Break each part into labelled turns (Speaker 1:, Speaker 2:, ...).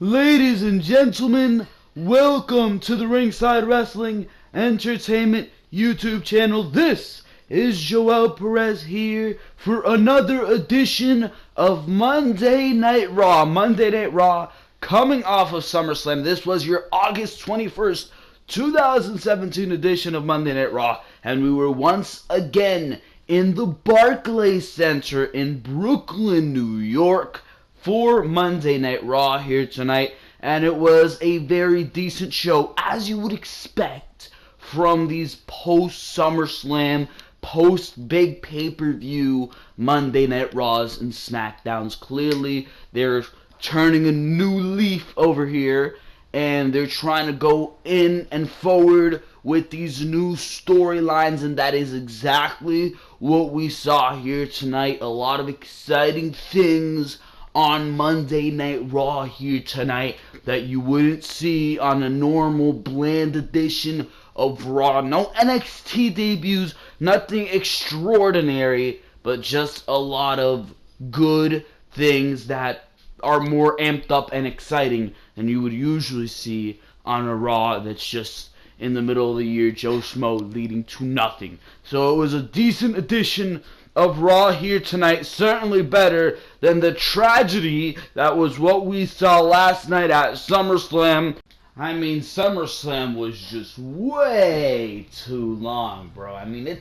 Speaker 1: Ladies and gentlemen, welcome to the Ringside Wrestling Entertainment YouTube channel. This is Joel Perez here for another edition of Monday Night Raw. Monday Night Raw coming off of SummerSlam. This was your August 21st, 2017 edition of Monday Night Raw. And we were once again in the Barclays Center in Brooklyn, New York, for Monday Night Raw here tonight, and it was a very decent show, as you would expect from these post-SummerSlam, post-big pay-per-view Monday Night Raws and Smackdowns. Clearly, they're turning a new leaf over here, and they're trying to go in and forward with these new storylines, and that is exactly what we saw here tonight. A lot of exciting things on Monday Night Raw here tonight that you wouldn't see on a normal bland edition of Raw. No NXT debuts, nothing extraordinary, but just a lot of good things that are more amped up and exciting than you would usually see on a Raw that's just in the middle of the year, Joe Schmo leading to nothing. So it was a decent edition of Raw here tonight, certainly better than the tragedy that was what we saw last night at SummerSlam. I mean, SummerSlam was just way too long, bro. I mean,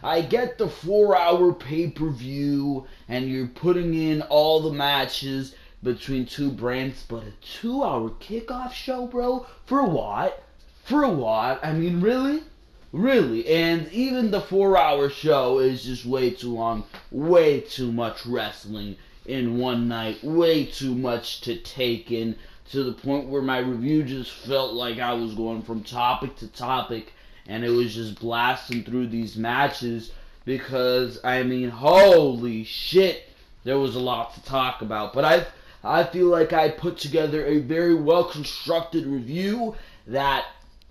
Speaker 1: I get the 4-hour pay-per-view, and you're putting in all the matches between two brands, but a 2-hour kickoff show, bro? For what? For what? I mean, really? Really, and even the 4-hour show is just way too long, way too much wrestling in one night, way too much to take in, to the point where my review just felt like I was going from topic to topic, and it was just blasting through these matches, because, I mean, holy shit, there was a lot to talk about. But I feel like I put together a very well-constructed review that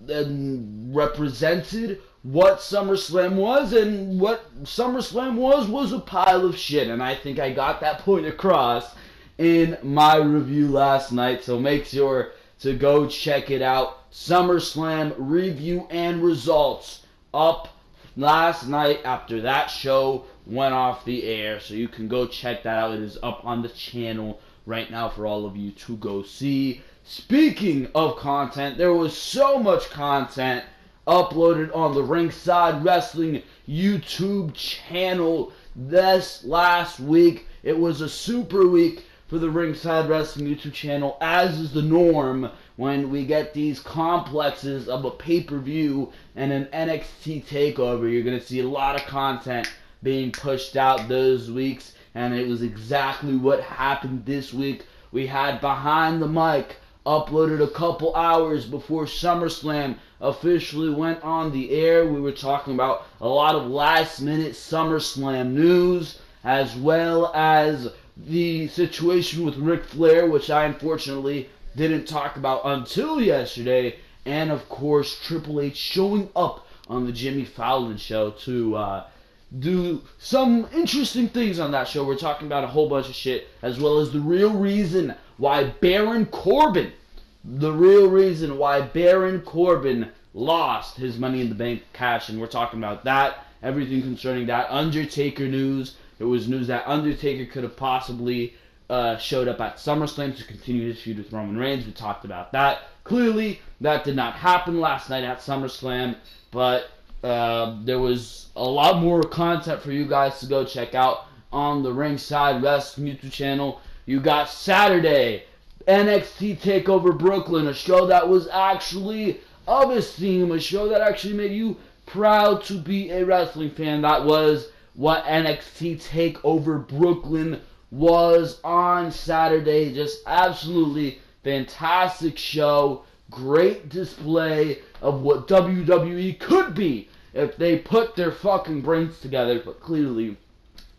Speaker 1: represented what SummerSlam was, and what SummerSlam was a pile of shit, and I think I got that point across in my review last night. So make sure to go check it out. SummerSlam review and results up last night after that show went off the air, so you can go check that out. It is up on the channel right now for all of you to go see. Speaking of content, there was so much content uploaded on the Ringside Wrestling YouTube channel this last week. It was a super week for the Ringside Wrestling YouTube channel, as is the norm when we get these complexes of a pay-per-view and an NXT takeover. You're going to see a lot of content being pushed out those weeks, and it was exactly what happened this week. We had Behind the Mic uploaded a couple hours before SummerSlam officially went on the air. We were talking about a lot of last-minute SummerSlam news, as well as the situation with Ric Flair, which I unfortunately didn't talk about until yesterday, and of course Triple H showing up on the Jimmy Fallon show to do some interesting things on that show. We're talking about a whole bunch of shit, as well as the real reason why Baron Corbin lost his Money in the Bank cash, and we're talking about that, everything concerning that. Undertaker news. There was news that Undertaker could have possibly showed up at SummerSlam to continue his feud with Roman Reigns. We talked about that. Clearly, that did not happen last night at SummerSlam, but there was a lot more content for you guys to go check out on the Ringside Wrestling YouTube channel. You got Saturday, NXT TakeOver Brooklyn, a show that was actually of esteem, a show that actually made you proud to be a wrestling fan. That was what NXT TakeOver Brooklyn was on Saturday. Just absolutely fantastic show. Great display of what WWE could be if they put their fucking brains together, but clearly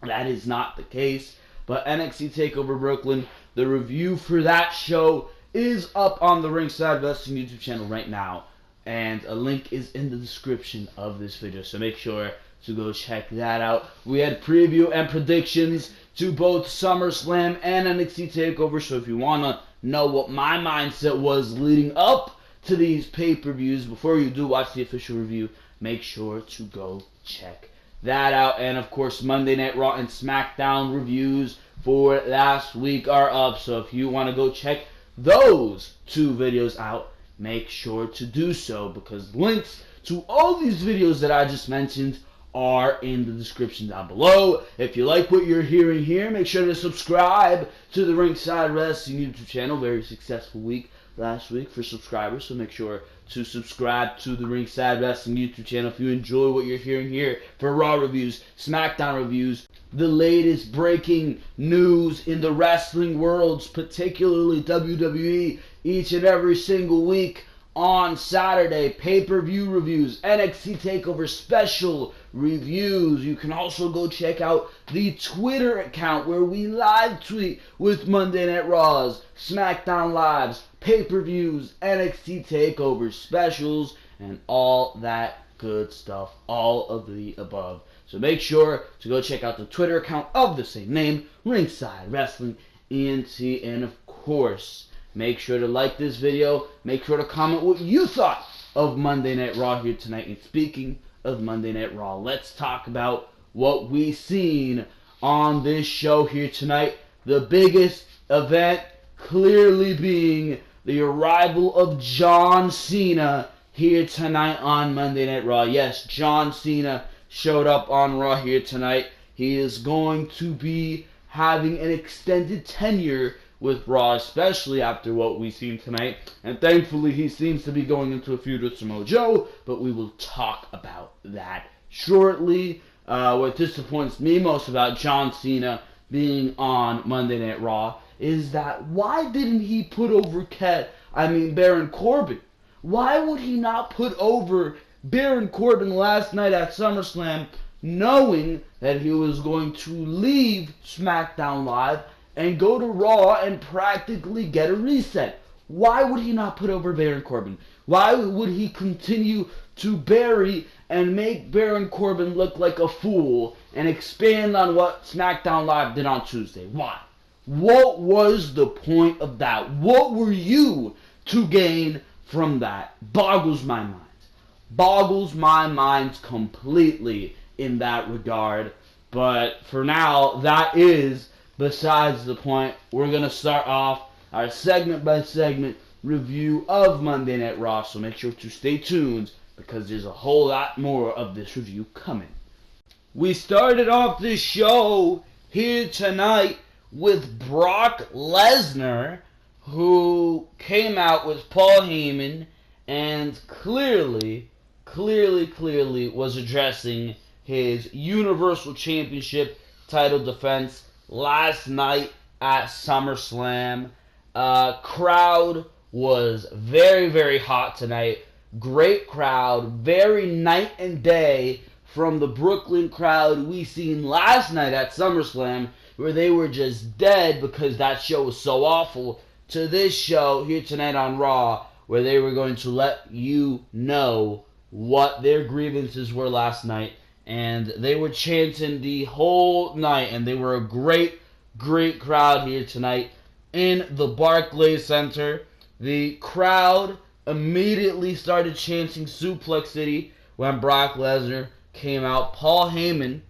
Speaker 1: that is not the case. But NXT TakeOver Brooklyn, the review for that show is up on the Ringside Wrestling YouTube channel right now, and a link is in the description of this video, so make sure to go check that out. We had preview and predictions to both SummerSlam and NXT TakeOver, so if you want to know what my mindset was leading up to these pay-per-views before you do watch the official review, make sure to go check that out. And of course, Monday Night Raw and Smackdown reviews for last week are up, so if you want to go check those two videos out, make sure to do so, because links to all these videos that I just mentioned are in the description down below. If you like what you're hearing here, make sure to subscribe to the Ringside Wrestling YouTube channel. Very successful week last week for subscribers, so make sure to subscribe to the Ringside Wrestling YouTube channel if you enjoy what you're hearing here for Raw reviews, SmackDown reviews, the latest breaking news in the wrestling worlds, particularly WWE, each and every single week. On Saturday, pay-per-view reviews, NXT TakeOver special reviews. You can also go check out the Twitter account where we live tweet with Monday Night Raws, SmackDown Lives, pay-per-views, NXT TakeOver specials, and all that good stuff, all of the above. So make sure to go check out the Twitter account of the same name, Ringside Wrestling ENT, and of course, make sure to like this video. Make sure to comment what you thought of Monday Night Raw here tonight. And speaking of Monday Night Raw, let's talk about what we seen on this show here tonight. The biggest event clearly being the arrival of John Cena here tonight on Monday Night Raw. Yes, John Cena showed up on Raw here tonight. He is going to be having an extended tenure with Raw, especially after what we've seen tonight. And thankfully, he seems to be going into a feud with Samoa Joe, but we will talk about that shortly. What disappoints me most about John Cena being on Monday Night Raw is that why didn't he put over Baron Corbin? Why would he not put over Baron Corbin last night at SummerSlam, knowing that he was going to leave SmackDown Live and go to Raw and practically get a reset? Why would he not put over Baron Corbin? Why would he continue to bury and make Baron Corbin look like a fool and expand on what SmackDown Live did on Tuesday? Why? What was the point of that? What were you to gain from that? Boggles my mind. Boggles my mind completely in that regard. But for now, that is besides the point. We're going to start off our segment-by-segment review of Monday Night Raw, so make sure to stay tuned because there's a whole lot more of this review coming. We started off this show here tonight with Brock Lesnar, who came out with Paul Heyman and clearly was addressing his Universal Championship title defense last night at SummerSlam. Crowd was very hot tonight. Great crowd. Very night and day from the Brooklyn crowd we seen last night at SummerSlam, where they were just dead because that show was so awful, to this show here tonight on Raw, where they were going to let you know what their grievances were last night. And they were chanting the whole night, and they were a great crowd here tonight in the Barclays Center. The crowd immediately started chanting Suplex City when Brock Lesnar came out. Paul Heyman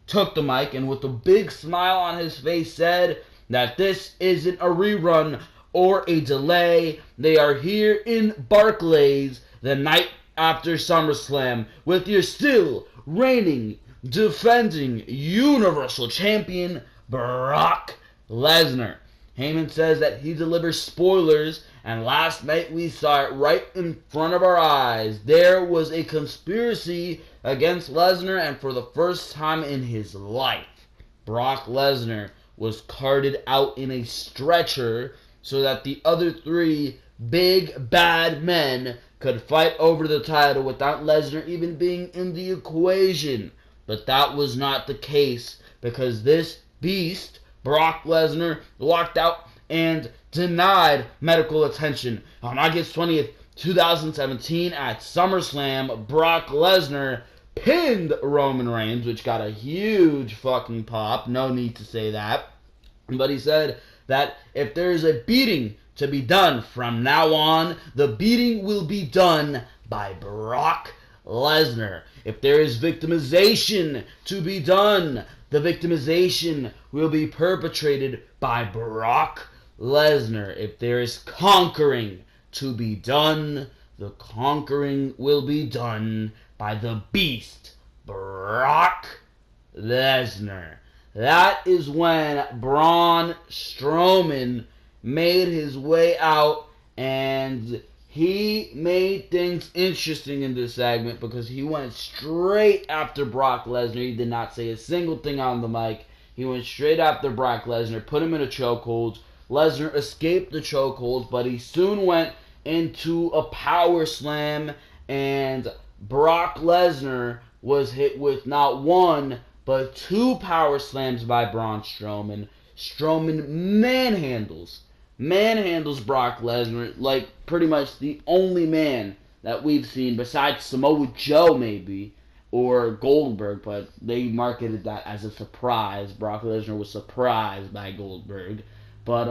Speaker 1: took the mic and with a big smile on his face said that this isn't a rerun or a delay. They are here in Barclays the night after SummerSlam with your still reigning, defending Universal Champion Brock Lesnar. Heyman says that he delivers spoilers, and last night we saw it right in front of our eyes. There was a conspiracy against Lesnar, and for the first time in his life, Brock Lesnar was carted out in a stretcher so that the other three big bad men could fight over the title without Lesnar even being in the equation. But that was not the case, because this beast, Brock Lesnar, walked out and denied medical attention. On August 20th, 2017 at SummerSlam, Brock Lesnar pinned Roman Reigns, which got a huge fucking pop. No need to say that. But he said that if there's a beating to be done from now on, the beating will be done by Brock Lesnar. If there is victimization to be done, the victimization will be perpetrated by Brock Lesnar. If there is conquering to be done, the conquering will be done by the beast, Brock Lesnar. That is when Braun Strowman made his way out, and he made things interesting in this segment because he went straight after Brock Lesnar. He did not say a single thing on the mic. He went straight after Brock Lesnar, put him in a chokehold. Lesnar escaped the chokehold, but he soon went into a power slam, and Brock Lesnar was hit with not one, but two power slams by Braun Strowman. Strowman manhandles Brock Lesnar like pretty much the only man that we've seen besides Samoa Joe maybe, or Goldberg, but they marketed that as a surprise. Brock Lesnar was surprised by Goldberg. But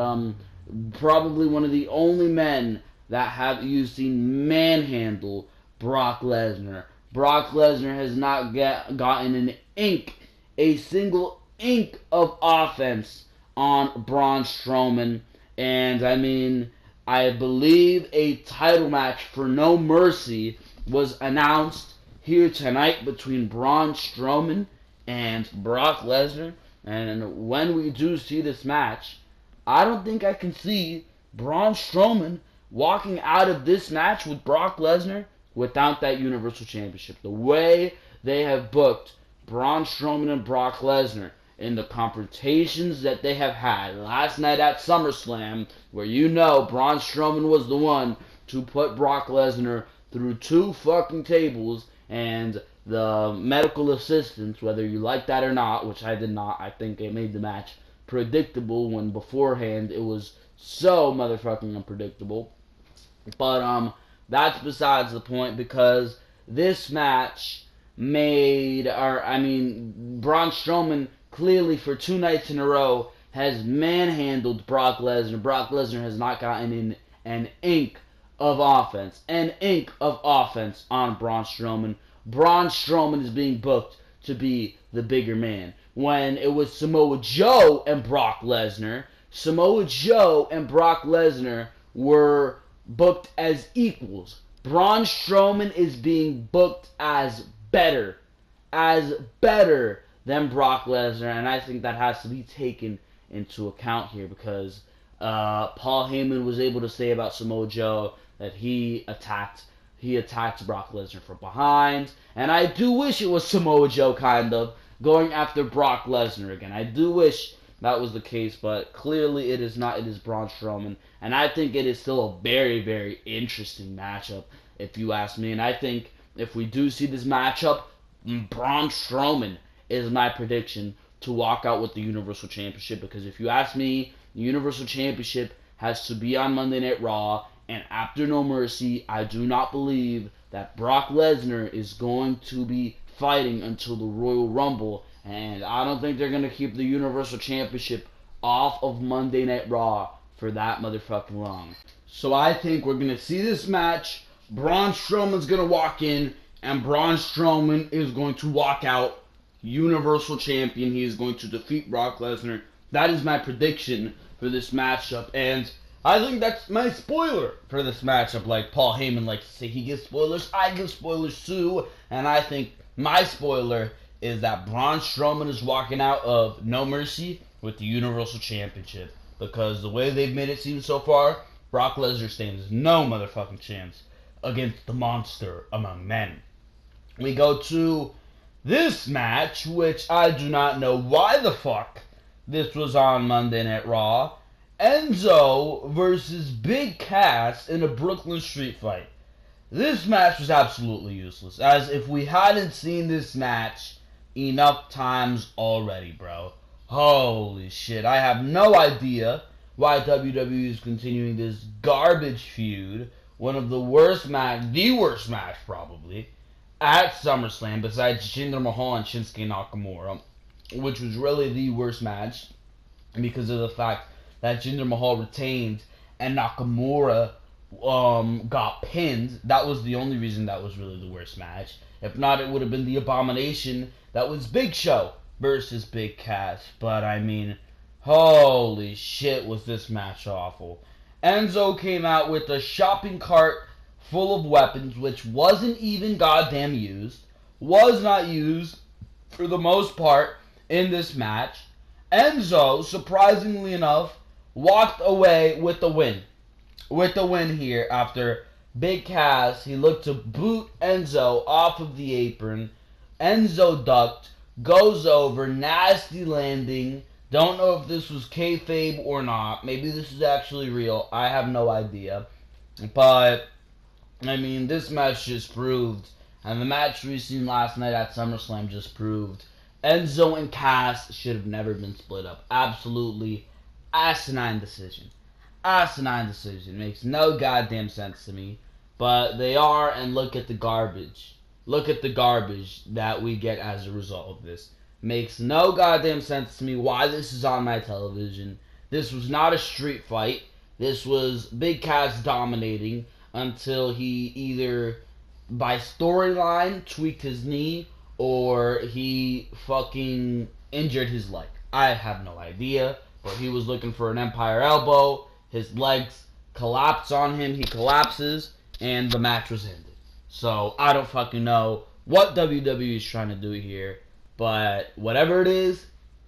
Speaker 1: probably one of the only men that you've seen manhandle Brock Lesnar. Brock Lesnar has not gotten a single ink of offense on Braun Strowman. And I believe a title match for No Mercy was announced here tonight between Braun Strowman and Brock Lesnar. And when we do see this match, I don't think I can see Braun Strowman walking out of this match with Brock Lesnar without that Universal Championship. The way they have booked Braun Strowman and Brock Lesnar in the confrontations that they have had last night at SummerSlam, where Braun Strowman was the one to put Brock Lesnar through two fucking tables, and the medical assistants, whether you like that or not, which I did not, I think it made the match predictable when beforehand it was so motherfucking unpredictable. But that's besides the point, because this match Braun Strowman clearly for 2 nights in a row has manhandled Brock Lesnar. Brock Lesnar has not gotten in an ink of offense on Braun Strowman. Braun Strowman is being booked to be the bigger man. When it was Samoa Joe and Brock Lesnar were booked as equals. Braun Strowman is being booked as better than Brock Lesnar, and I think that has to be taken into account here, because Paul Heyman was able to say about Samoa Joe that he attacked Brock Lesnar from behind, and I do wish it was Samoa Joe kind of going after Brock Lesnar again. I do wish that was the case, but clearly it is not. It is Braun Strowman, and I think it is still a very, very interesting matchup, if you ask me. And I think if we do see this matchup, Braun Strowman is my prediction to walk out with the Universal Championship, because if you ask me, the Universal Championship has to be on Monday Night Raw, and after No Mercy, I do not believe that Brock Lesnar is going to be fighting until the Royal Rumble, and I don't think they're going to keep the Universal Championship off of Monday Night Raw for that motherfucking long. So I think we're going to see this match. Braun Strowman's going to walk in, and Braun Strowman is going to walk out Universal Champion. He is going to defeat Brock Lesnar. That is my prediction for this matchup, and I think that's my spoiler for this matchup. Like Paul Heyman likes to say, he gives spoilers, I give spoilers too, and I think my spoiler is that Braun Strowman is walking out of No Mercy with the Universal Championship, because the way they've made it seem so far, Brock Lesnar stands no motherfucking chance against the monster among men. We go to this match, which I do not know why the fuck this was on Monday Night Raw. Enzo versus Big Cass in a Brooklyn Street fight. This match was absolutely useless, as if we hadn't seen this match enough times already, bro. Holy shit, I have no idea why WWE is continuing this garbage feud, one of the worst match probably, at SummerSlam besides Jinder Mahal and Shinsuke Nakamura, which was really the worst match because of the fact that Jinder Mahal retained and Nakamura got pinned. That was the only reason that was really the worst match. If not, it would have been the abomination that was Big Show versus Big Cass. But I mean, holy shit, was this match awful. Enzo came out with a shopping cart full of weapons, which wasn't even goddamn used. Was not used for the most part in this match. Enzo, surprisingly enough, walked away with the win. With the win here after Big Cass, he looked to boot Enzo off of the apron. Enzo ducked, goes over, nasty landing. Don't know if this was kayfabe or not. Maybe this is actually real. I have no idea. But, I mean, this match just proved, and the match we seen last night at SummerSlam just proved, Enzo and Cass should have never been split up. Absolutely asinine decision. Asinine decision. Makes no goddamn sense to me. But they are, and look at the garbage. Look at the garbage that we get as a result of this. Makes no goddamn sense to me why this is on my television. This was not a street fight. This was Big Cass dominating until he either, by storyline, tweaked his knee or he fucking injured his leg. I have no idea, but he was looking for an Empire Elbow. His legs collapse on him. He collapses, and the match was ended. So, I don't fucking know what WWE is trying to do here. But whatever it is,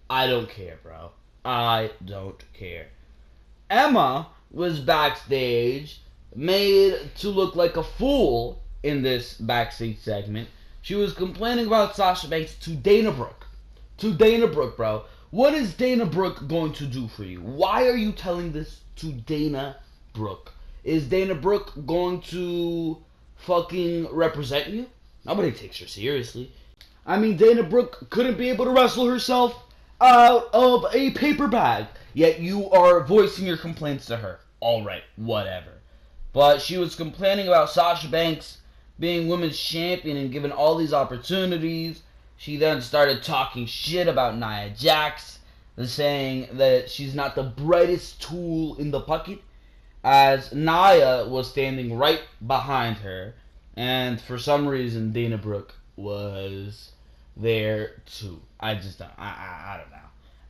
Speaker 1: I don't care, bro. I don't care. Emma was backstage, made to look like a fool in this backstage segment. She was complaining about Sasha Banks to Dana Brooke. To Dana Brooke, bro. What is Dana Brooke going to do for you? Why are you telling this to Dana Brooke? Is Dana Brooke going to fucking represent you? Nobody takes her seriously. I mean, Dana Brooke couldn't be able to wrestle herself out of a paper bag. Yet you are voicing your complaints to her. Alright, whatever. But she was complaining about Sasha Banks being women's champion and given all these opportunities. She then started talking shit about Nia Jax, saying that she's not the brightest tool in the bucket, as Nia was standing right behind her. And for some reason, Dana Brooke was there too. I just don't. I don't know.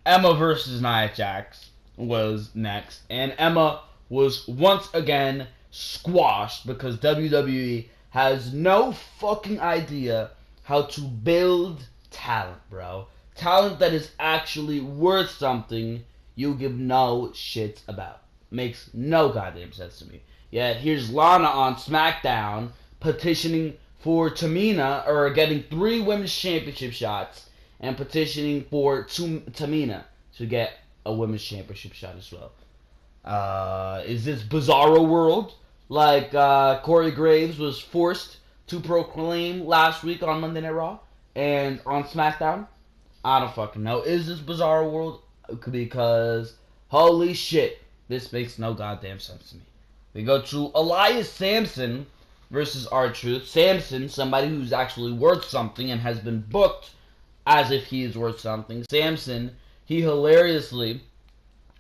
Speaker 1: Emma versus Nia Jax was next, and Emma was once again squashed because WWE has no fucking idea how to build talent, bro. Talent that is actually worth something you give no shits about. Makes no goddamn sense to me. Yet here's Lana on Smackdown petitioning for Tamina, or getting 3 women's championship shots, and petitioning for Tamina to get a women's championship shot as well. Is this Bizarro World? Like Corey Graves was forced to proclaim last week on Monday Night Raw and on SmackDown? I don't fucking know. Is this Bizarro World? Because, holy shit, this makes no goddamn sense to me. We go to Elias Samson versus RTruth. Samson, somebody who's actually worth something and has been booked as if he is worth something. Samson, he hilariously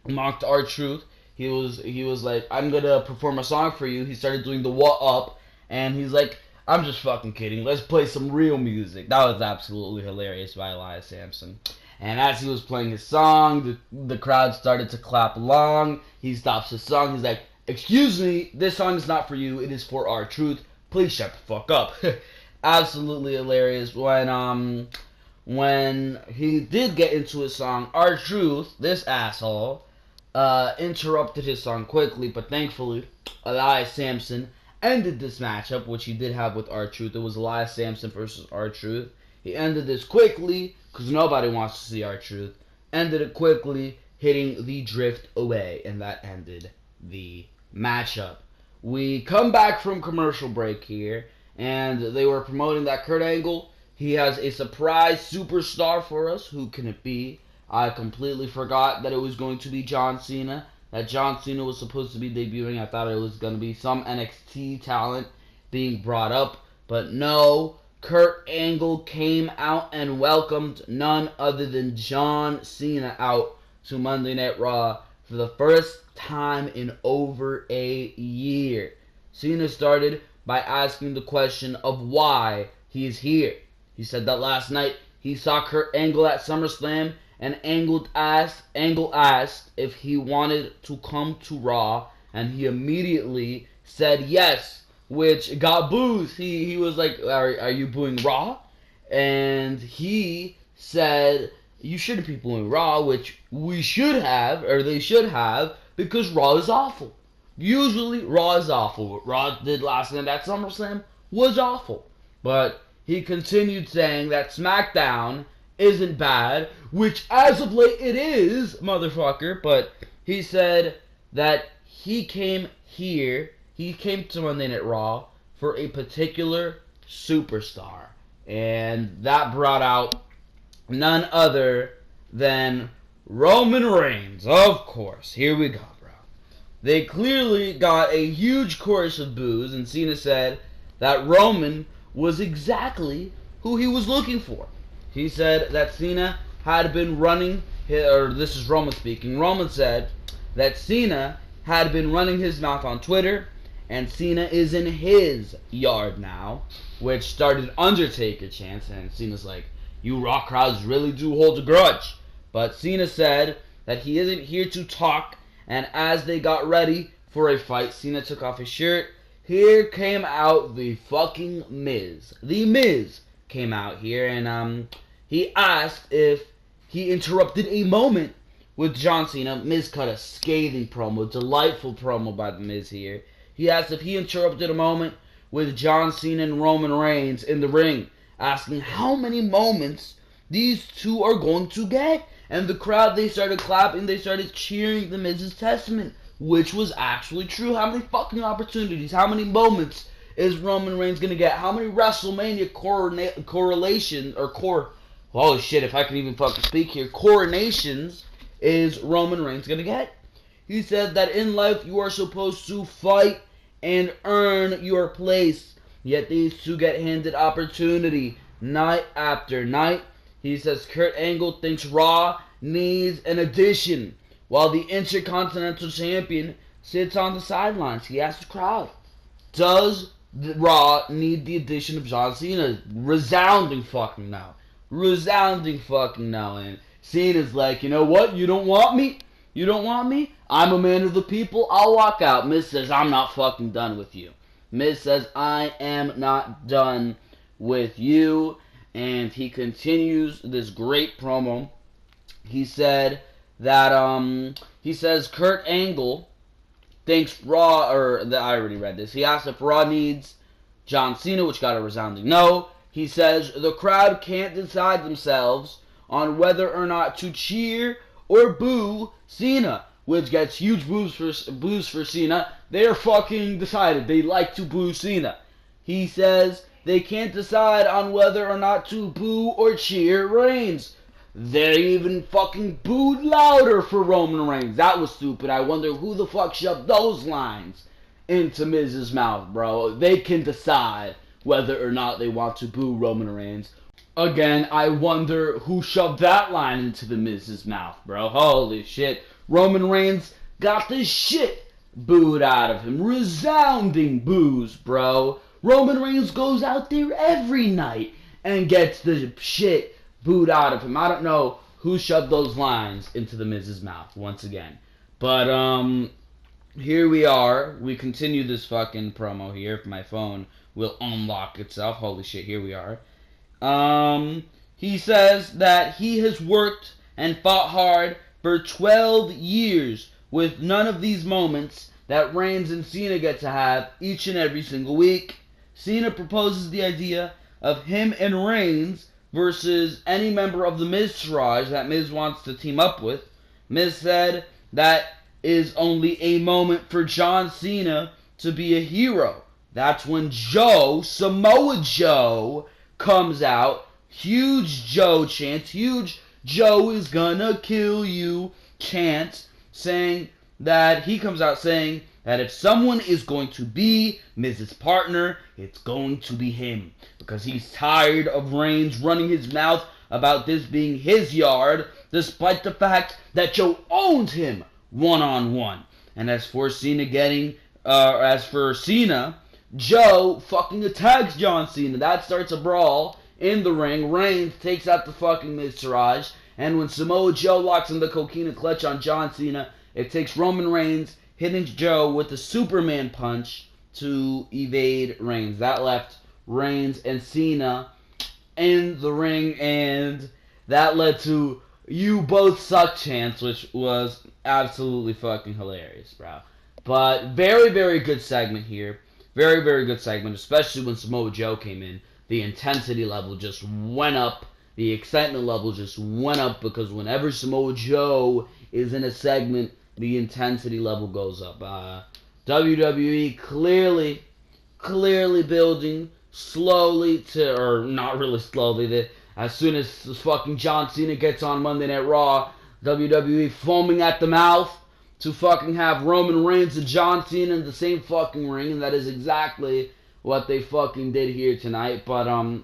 Speaker 1: mocked RTruth. He was like, I'm gonna perform a song for you. He started doing the what up, and he's like, I'm just fucking kidding. Let's play some real music. That was absolutely hilarious by Elias Samson. And as he was playing his song, the crowd started to clap along. He stops his song. He's like, excuse me, this song is not for you. It is for RTruth. Please shut the fuck up. Absolutely hilarious. When he did get into his song, RTruth, this asshole, interrupted his song quickly, but thankfully, Elias Samson ended this matchup, which he did have with RTruth. It was Elias Samson versus RTruth. He ended this quickly, because nobody wants to see RTruth. Ended it quickly, hitting the drift away, and that ended the matchup. We come back from commercial break here, and they were promoting that Kurt Angle, he has a surprise superstar for us. Who can it be? I completely forgot that it was going to be John Cena. That John Cena was supposed to be debuting. I thought it was going to be some NXT talent being brought up. But no, Kurt Angle came out and welcomed none other than John Cena out to Monday Night Raw for the first time in over a year. Cena started by asking the question of why he is here. He said that last night he saw Kurt Angle at SummerSlam, and Angle asked if he wanted to come to Raw, and he immediately said yes, which got boos. He was like, are you booing Raw? And he said, you shouldn't be booing Raw, which we should have, or they should have, because Raw is awful. Usually, Raw is awful. What Raw did last night at SummerSlam was awful. But he continued saying that Smackdown isn't bad, which as of late it is, motherfucker. But he said that he came to Monday Night Raw for a particular superstar. And that brought out none other than Roman Reigns. Of course. Here we go, bro. They clearly got a huge chorus of boos, and Cena said that Roman was exactly who he was looking for. He said that Cena had been running, or this is Roman speaking, Roman said that Cena had been running his mouth on Twitter, and Cena is in his yard now, which started Undertaker chants, and Cena's like, you Raw crowds really do hold a grudge. But Cena said that he isn't here to talk, and as they got ready for a fight, Cena took off his shirt. Here came out the fucking Miz. The Miz came out here, and he asked if he interrupted a moment with John Cena. Miz cut a scathing promo, delightful promo by the Miz here. He asked if he interrupted a moment with John Cena and Roman Reigns in the ring, asking how many moments these two are going to get. And the crowd, they started clapping, they started cheering the Miz's testament, which was actually true. How many fucking opportunities, how many moments is Roman Reigns going to get? How many WrestleMania holy shit, if I can even fucking speak here, coronations is Roman Reigns going to get? He said that in life you are supposed to fight and earn your place. Yet these two get handed opportunity night after night. He says Kurt Angle thinks Raw needs an addition, while the Intercontinental Champion sits on the sidelines. He asked the crowd, does Raw need the addition of John Cena? Resounding fucking no. Resounding fucking no. And Cena's like, you know what? You don't want me? You don't want me? I'm a man of the people. I'll walk out. Miz says, I'm not fucking done with you. Miz says, I am not done with you. And he continues this great promo. He said that, he says Kurt Angle thinks Raw, I already read this. He asked if Raw needs John Cena, which got a resounding no. He says the crowd can't decide themselves on whether or not to cheer or boo Cena, which gets huge boos for Cena. They're fucking decided. They like to boo Cena. He says they can't decide on whether or not to boo or cheer Reigns. They even fucking booed louder for Roman Reigns. That was stupid. I wonder who the fuck shoved those lines into Miz's mouth, bro. They can decide whether or not they want to boo Roman Reigns. Again, I wonder who shoved that line into the Miz's mouth, bro. Holy shit. Roman Reigns got the shit booed out of him. Resounding boos, bro. Roman Reigns goes out there every night and gets the shit booed out of him. I don't know who shoved those lines into the Miz's mouth once again. But, here we are. We continue this fucking promo here. If my phone will unlock itself. Holy shit, here we are. He says that he has worked and fought hard for 12 years with none of these moments that Reigns and Cena get to have each and every single week. Cena proposes the idea of him and Reigns versus any member of the Miztourage that Miz wants to team up with. Miz said that is only a moment for John Cena to be a hero. That's when Samoa Joe, comes out. Huge Joe chants. Huge Joe is gonna kill you chants. Saying that he comes out saying that if someone is going to be Miz's partner, it's going to be him. Because he's tired of Reigns running his mouth about this being his yard, despite the fact that Joe owns him one-on-one. And as for Cena, Joe fucking attacks John Cena. That starts a brawl in the ring. Reigns takes out the fucking Miztourage. And when Samoa Joe locks in the coquina clutch on John Cena, it takes Roman Reigns hitting Joe with the Superman punch to evade Reigns. That left Reigns and Cena in the ring, and that led to "You both suck" chants, which was absolutely fucking hilarious, bro. But very, very good segment here. Very, very good segment, especially when Samoa Joe came in. The intensity level just went up. The excitement level just went up because whenever Samoa Joe is in a segment, the intensity level goes up. WWE clearly building slowly to, or not really slowly, as soon as fucking John Cena gets on Monday Night Raw, WWE foaming at the mouth to fucking have Roman Reigns and John Cena in the same fucking ring, and that is exactly what they fucking did here tonight. But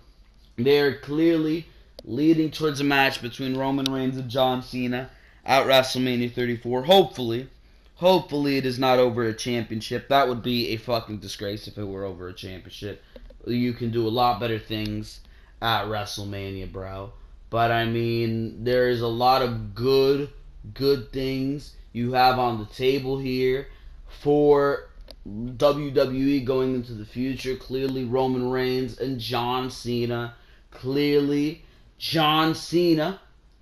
Speaker 1: they're clearly leading towards a match between Roman Reigns and John Cena at WrestleMania 34. Hopefully it is not over a championship. That would be a fucking disgrace if it were over a championship. You can do a lot better things at WrestleMania, bro. But I mean, there is a lot of good things you have on the table here for WWE going into the future. Clearly Roman Reigns and John Cena. Clearly John Cena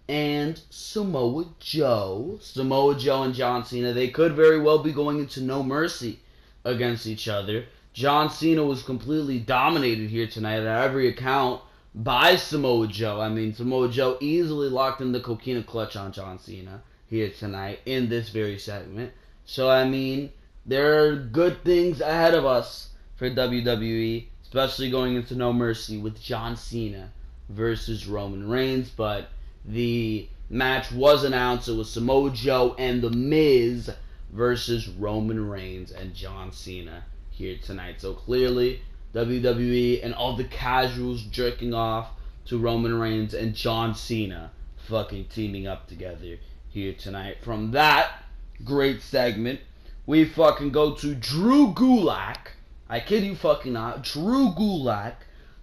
Speaker 1: and Samoa Joe. Samoa Joe and John Cena, they could very well be going into No Mercy against each other. John Cena was completely dominated here tonight at every account by Samoa Joe. I mean, Samoa Joe easily locked in the coquina clutch on John Cena here tonight in this very segment. So, I mean, there are good things ahead of us for WWE, especially going into No Mercy with John Cena versus Roman Reigns. But the match was announced. It was Samoa Joe and The Miz versus Roman Reigns and John Cena here tonight. So clearly WWE and all the casuals jerking off to Roman Reigns and John Cena fucking teaming up together here tonight. From that great segment, we fucking go to Drew Gulak. I kid you fucking not. Drew Gulak,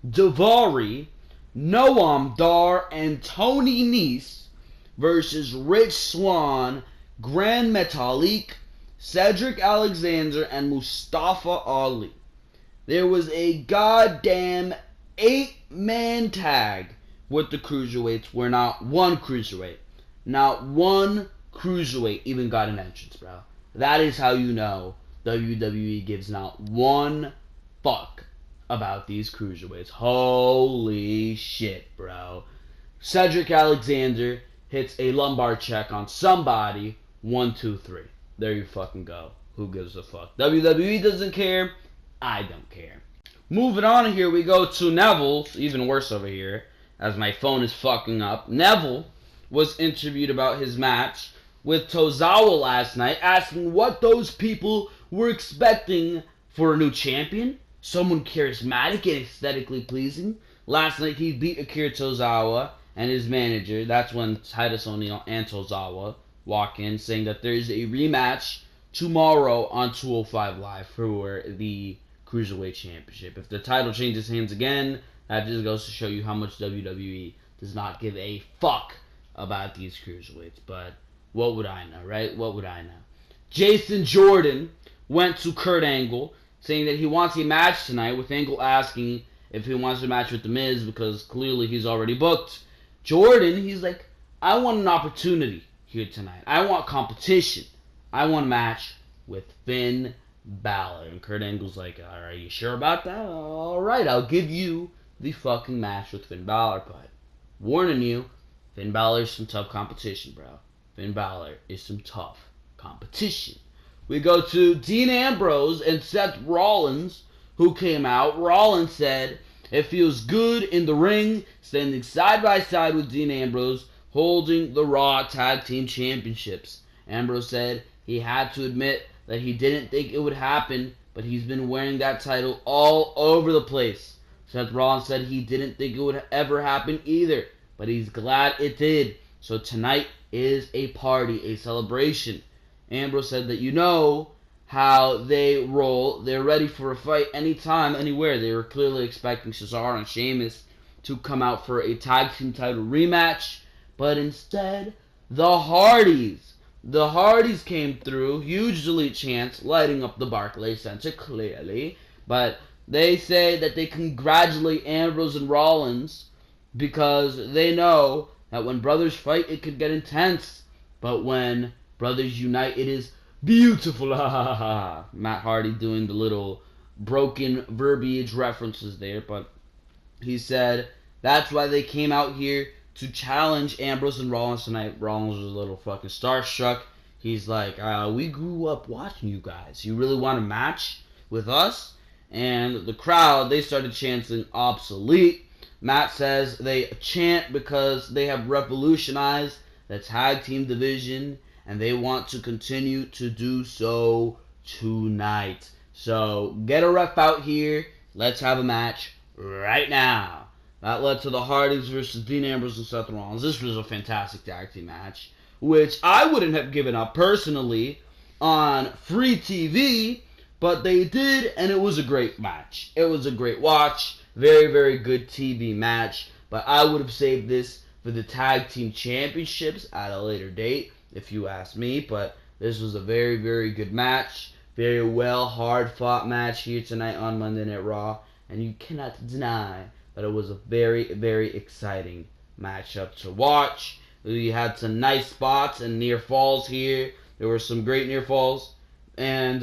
Speaker 1: Daivari, Noam Dar, and Tony Nese versus Rich Swann, Grand Metalik, Cedric Alexander, and Mustafa Ali. There was a goddamn 8-man tag with the cruiserweights where not one cruiserweight even got an entrance, bro. That is how you know WWE gives not one fuck about these cruiserweights. Holy shit, bro. Cedric Alexander hits a lumbar check on somebody. 1, 2, 3. There you fucking go. Who gives a fuck? WWE doesn't care. I don't care. Moving on here, we go to Neville. Even worse over here, as my phone is fucking up. Neville was interviewed about his match with Tozawa last night, asking what those people were expecting for a new champion. Someone charismatic and aesthetically pleasing. Last night he beat Akira Tozawa and his manager. That's when Titus O'Neil and Tozawa walk in, saying that there's a rematch tomorrow on 205 Live for the Cruiserweight Championship. If the title changes hands again, that just goes to show you how much WWE does not give a fuck about these cruiserweights. But what would I know, right? What would I know? Jason Jordan went to Kurt Angle, saying that he wants a match tonight, with Angle asking if he wants a match with The Miz, because clearly he's already booked. Jordan, he's like, I want an opportunity here tonight. I want competition. I want a match with Finn Balor. And Kurt Angle's like, are you sure about that? Alright, I'll give you the fucking match with Finn Balor, but warning you, Finn Balor's some tough competition, bro. Finn Balor is some tough competition. We go to Dean Ambrose and Seth Rollins, who came out. Rollins said it feels good in the ring, standing side by side with Dean Ambrose, holding the Raw Tag Team Championships. Ambrose said he had to admit that he didn't think it would happen, but he's been wearing that title all over the place. Seth Rollins said he didn't think it would ever happen either, but he's glad it did. So tonight is a party, a celebration. Ambrose said that you know how they roll. They're ready for a fight anytime, anywhere. They were clearly expecting Cesaro and Sheamus to come out for a tag team title rematch, but instead, the Hardys came through. Huge delete chants, lighting up the Barclays Center clearly, but they say that they congratulate Ambrose and Rollins because they know that when brothers fight, it could get intense, but when brothers unite, it is beautiful. Matt Hardy doing the little broken verbiage references there, but he said that's why they came out here to challenge Ambrose and Rollins tonight. Rollins was a little fucking starstruck. He's like, we grew up watching you guys. You really want a match with us? And the crowd, they started chanting obsolete. Matt says they chant because they have revolutionized the tag team division, and they want to continue to do so tonight. So get a ref out here. Let's have a match right now. That led to the Hardys versus Dean Ambrose and Seth Rollins. This was a fantastic tag team match, which I wouldn't have given up personally on free TV, but they did, and it was a great match. It was a great watch. Very, very good TV match, but I would have saved this for the tag team championships at a later date, if you ask me, but this was a very, very good match. Very well, hard-fought match here tonight on Monday Night Raw, and you cannot deny that it was a very, very exciting matchup to watch. We had some nice spots and near falls here. There were some great near falls and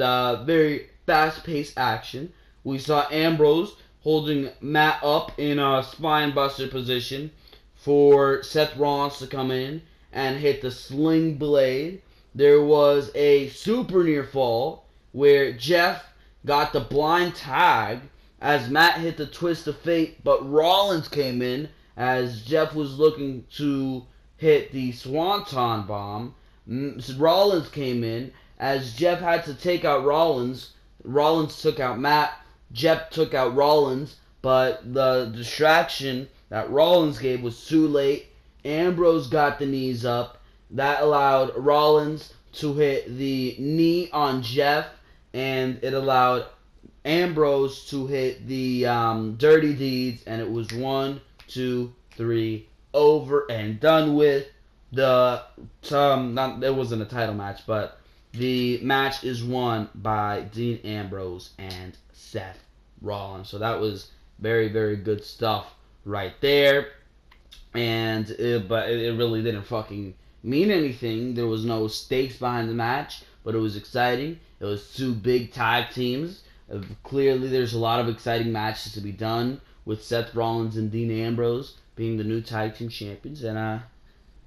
Speaker 1: very fast-paced action. We saw Ambrose holding Matt up in a spine buster position for Seth Rollins to come in and hit the sling blade. There was a super near fall where Jeff got the blind tag as Matt hit the twist of fate, but Rollins came in as Jeff was looking to hit the swanton bomb. Rollins came in as Jeff had to take out Rollins. Rollins took out Matt. Jeff took out Rollins, but the distraction that Rollins gave was too late. Ambrose got the knees up. That allowed Rollins to hit the knee on Jeff, and it allowed Ambrose to hit the dirty deeds, and it was 1, 2, 3, over and done with. It wasn't a title match, but the match is won by Dean Ambrose and Seth Rollins. So that was very, very good stuff right there. But it really didn't fucking mean anything. There was no stakes behind the match, but it was exciting. It was two big tag teams. Clearly, there's a lot of exciting matches to be done with Seth Rollins and Dean Ambrose being the new tag team champions, and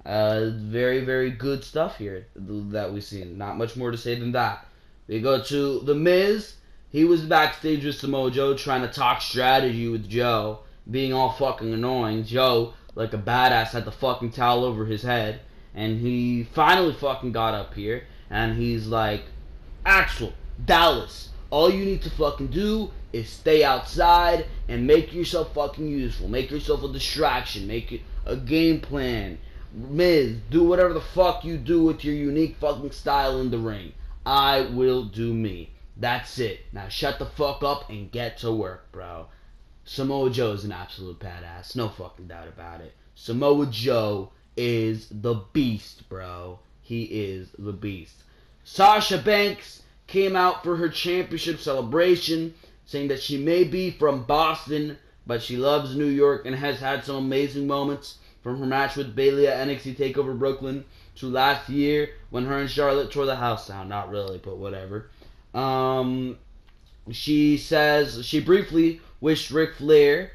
Speaker 1: very, very good stuff here that we've seen. Not much more to say than that. We go to The Miz. He was backstage with Samoa Joe trying to talk strategy with Joe, being all fucking annoying. Joe, like a badass, had the fucking towel over his head, and he finally fucking got up here, and he's like, Axel, Dallas, all you need to fucking do is stay outside and make yourself fucking useful. Make yourself a distraction. Make it a game plan. Miz, do whatever the fuck you do with your unique fucking style in the ring. I will do me. That's it. Now shut the fuck up and get to work, bro. Samoa Joe is an absolute badass. No fucking doubt about it. Samoa Joe is the beast, bro. He is the beast. Sasha Banks came out for her championship celebration, saying that she may be from Boston, but she loves New York and has had some amazing moments, from her match with Bayley at NXT TakeOver Brooklyn to last year when her and Charlotte tore the house down. Not really, but whatever. She says she briefly wished Ric Flair.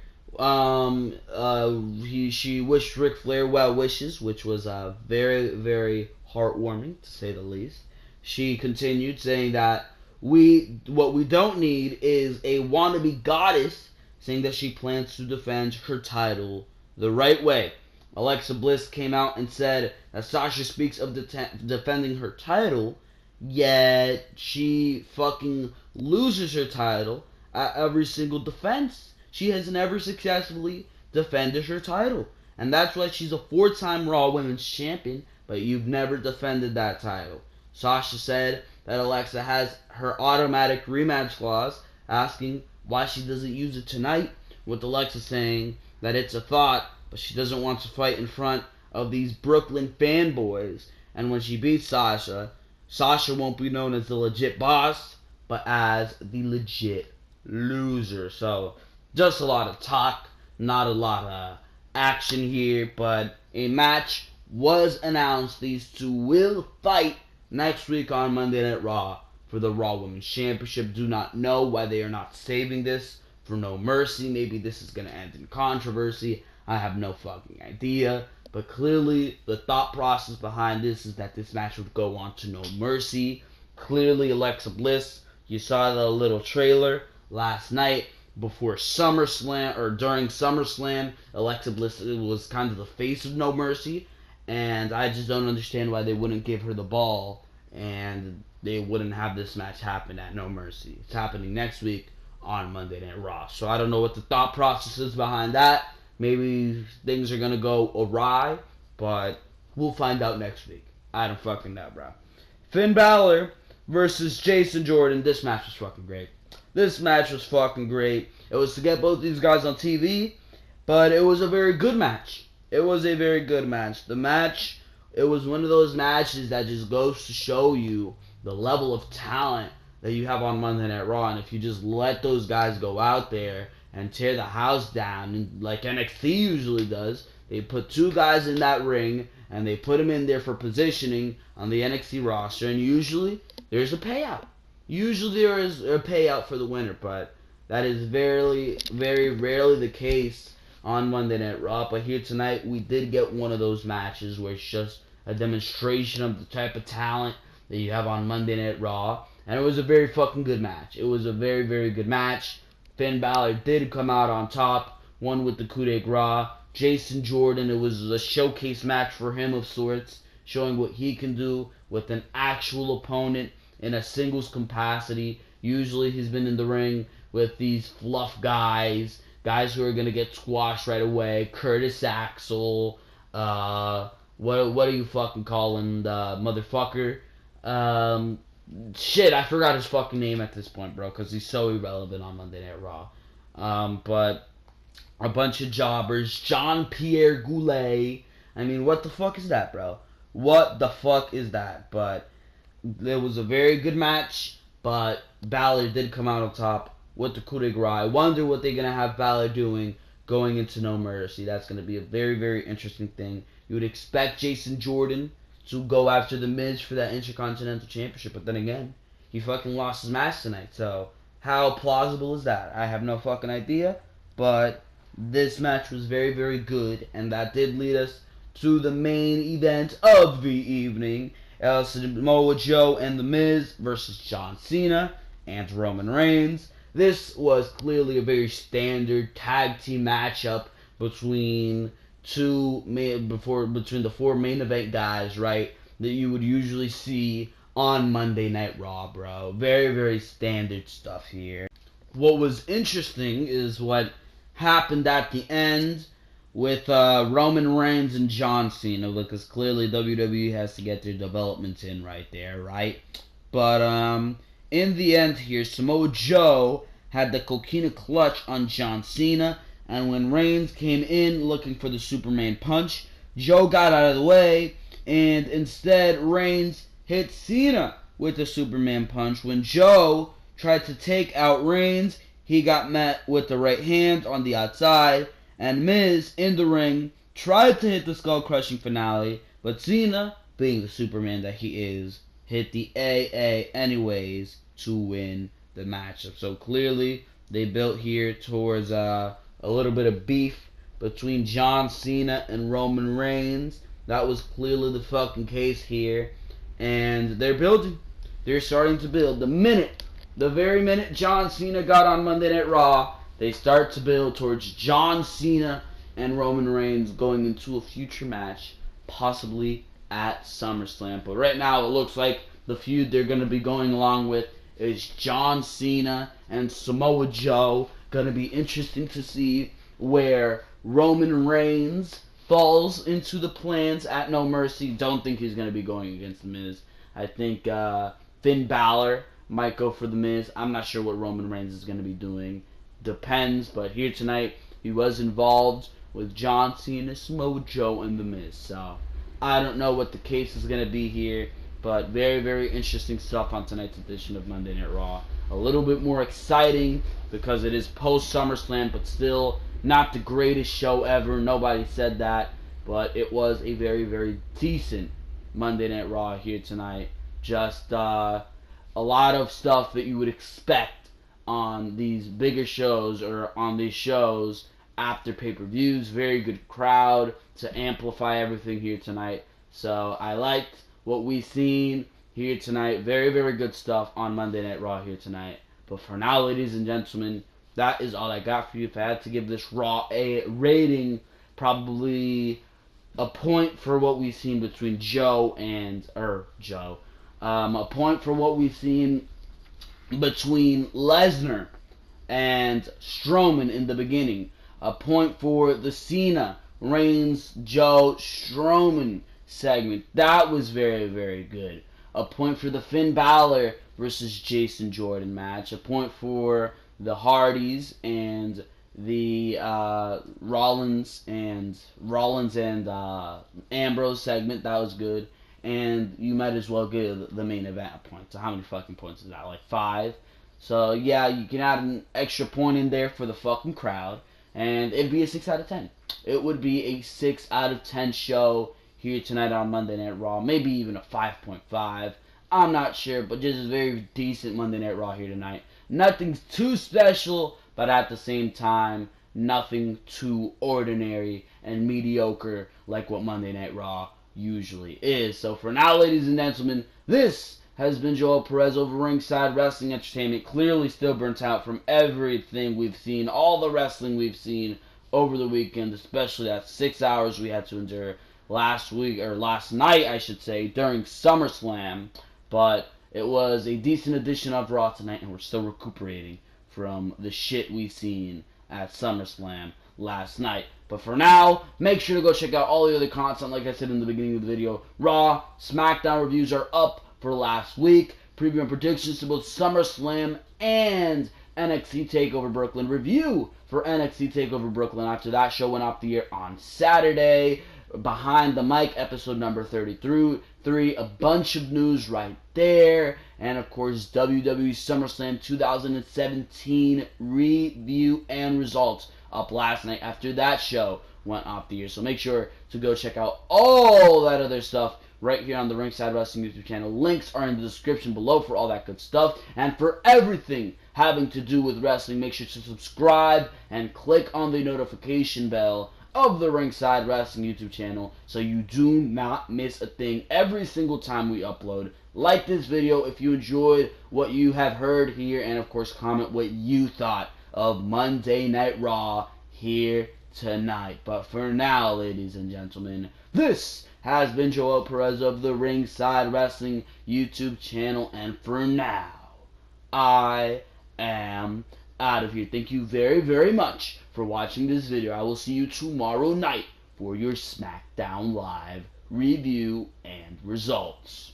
Speaker 1: She wished Ric Flair well wishes, which was very, very heartwarming to say the least. She continued saying that what we don't need is a wannabe goddess, saying that she plans to defend her title the right way. Alexa Bliss came out and said that Sasha speaks of defending her title, yet she fucking loses her title at every single defense. She has never successfully defended her title. And that's why she's a 4-time Raw Women's Champion, but you've never defended that title. Sasha said that Alexa has her automatic rematch clause, asking why she doesn't use it tonight, with Alexa saying that it's a thought, but she doesn't want to fight in front of these Brooklyn fanboys. And when she beats Sasha, Sasha won't be known as the legit boss, but as the legit loser. So, just a lot of talk, not a lot of action here, but a match was announced. These two will fight next week on Monday Night Raw for the Raw Women's Championship. Do not know why they are not saving this for No Mercy. Maybe this is going to end in controversy. I have no fucking idea. But clearly, the thought process behind this is that this match would go on to No Mercy. Clearly, Alexa Bliss, you saw the little trailer last night before SummerSlam, or during SummerSlam. Alexa Bliss was kind of the face of No Mercy. And I just don't understand why they wouldn't give her the ball and they wouldn't have this match happen at No Mercy. It's happening next week on Monday Night Raw. So I don't know what the thought process is behind that. Maybe things are going to go awry, but we'll find out next week. I don't fucking know, bro. Finn Balor versus Jason Jordan. This match was fucking great. This match was fucking great. It was to get both these guys on TV, but it was a very good match. It was a very good match. The match, it was one of those matches that just goes to show you the level of talent that you have on Monday Night Raw. And if you just let those guys go out there and tear the house down, and like NXT usually does, they put two guys in that ring and they put them in there for positioning on the NXT roster, and usually there's a payout. Usually there is a payout for the winner, but that is very, very rarely the case on Monday Night Raw. But here tonight, we did get one of those matches where it's just a demonstration of the type of talent that you have on Monday Night Raw. And it was a very fucking good match. It was a very, very good match. Finn Balor did come out on top, won with the coup de grace. Jason Jordan, it was a showcase match for him of sorts, showing what he can do with an actual opponent in a singles capacity. Usually he's been in the ring with these fluff guys who are going to get squashed right away. Curtis Axel, what are you fucking calling the motherfucker? Shit, I forgot his fucking name at this point, bro, because he's so irrelevant on Monday Night Raw. But a bunch of jobbers. Jean-Pierre Goulet. I mean, what the fuck is that, bro? What the fuck is that? But it was a very good match, but Balor did come out on top with the coup de grace. I wonder what they're going to have Balor doing going into No Mercy. That's going to be a very, very interesting thing. You would expect Jason Jordan to go after The Miz for that Intercontinental Championship, but then again, he fucking lost his match tonight, so how plausible is that? I have no fucking idea, but this match was very, very good, and that did lead us to the main event of the evening. Samoa Joe and The Miz versus John Cena and Roman Reigns. This was clearly a very standard tag team matchup between the four main event guys, right, that you would usually see on Monday Night Raw, bro. Very, very standard stuff here. What was interesting is what happened at the end with Roman Reigns and John Cena, because clearly WWE has to get their developments in right there, right? But in the end here, Samoa Joe had the coquina clutch on John Cena, and when Reigns came in looking for the Superman punch, Joe got out of the way, and instead Reigns hit Cena with the Superman punch. When Joe tried to take out Reigns, he got met with the right hand on the outside, and Miz in the ring tried to hit the skull crushing finale, but Cena, being the Superman that he is, hit the AA anyways to win the matchup. So clearly they built here towards a little bit of beef between John Cena and Roman Reigns. That was clearly the fucking case here. And they're building. They're starting to build. The very minute John Cena got on Monday Night Raw, they start to build towards John Cena and Roman Reigns going into a future match, possibly at SummerSlam. But right now it looks like the feud they're going to be going along with is John Cena and Samoa Joe. Going to be interesting to see where Roman Reigns falls into the plans at No Mercy. Don't think he's going to be going against The Miz. I think Finn Balor might go for The Miz. I'm not sure what Roman Reigns is going to be doing. Depends, but here tonight he was involved with John Cena, Samoa Joe, and The Miz. So I don't know what the case is going to be here, but very, very interesting stuff on tonight's edition of Monday Night Raw. A little bit more exciting because it is post SummerSlam, but still not the greatest show ever. Nobody said that, but it was a very, very decent Monday Night Raw here tonight. Just a lot of stuff that you would expect on these bigger shows or on these shows after pay-per-views. Very good crowd to amplify everything here tonight. So I liked what we've seen here tonight. Very, very good stuff on Monday Night Raw here tonight. But for now, ladies and gentlemen, that is all I got for you. If I had to give this Raw a rating, probably a point for what we've seen between a point for what we've seen between Lesnar and Strowman in the beginning. A point for the Cena, Reigns, Joe, Strowman segment. That was very, very good. A point for the Finn Balor versus Jason Jordan match. A point for the Hardys and the Rollins and Ambrose segment. That was good. And you might as well give the main event a point. So how many fucking points is that? Like 5? So yeah, you can add an extra point in there for the fucking crowd, and it'd be a 6 out of 10. It would be a 6 out of 10 show here tonight on Monday Night Raw. Maybe even a 5.5. I'm not sure, but just a very decent Monday Night Raw here tonight. Nothing too special, but at the same time, nothing too ordinary and mediocre like what Monday Night Raw usually is. So for now, ladies and gentlemen, this has been Joel Perez over Ringside Wrestling Entertainment. Clearly still burnt out from everything we've seen, all the wrestling we've seen over the weekend, especially that 6 hours we had to endure last night, I should say, during SummerSlam. But it was a decent edition of Raw tonight, and we're still recuperating from the shit we've seen at SummerSlam last night. But for now, make sure to go check out all the other content. Like I said in the beginning of the video, Raw, Smackdown reviews are up for last week. Preview and predictions to both SummerSlam and NXT TakeOver Brooklyn. Review for NXT TakeOver Brooklyn after that show went off the air on Saturday. Behind the Mic, episode number 33. A bunch of news right there. And of course, WWE SummerSlam 2017 review and results up last night after that show went off the air. So make sure to go check out all that other stuff right here on the Ringside Wrestling YouTube channel. Links are in the description below for all that good stuff. And for everything having to do with wrestling, make sure to subscribe and click on the notification bell of the Ringside Wrestling YouTube channel so you do not miss a thing every single time we upload. Like this video if you enjoyed what you have heard here, and of course comment what you thought of Monday Night Raw here tonight. But for now, ladies and gentlemen, this has been Joel Perez of the Ringside Wrestling YouTube channel, and for now, I am out of here. Thank you very, very much for watching this video. I will see you tomorrow night for your SmackDown Live review and results.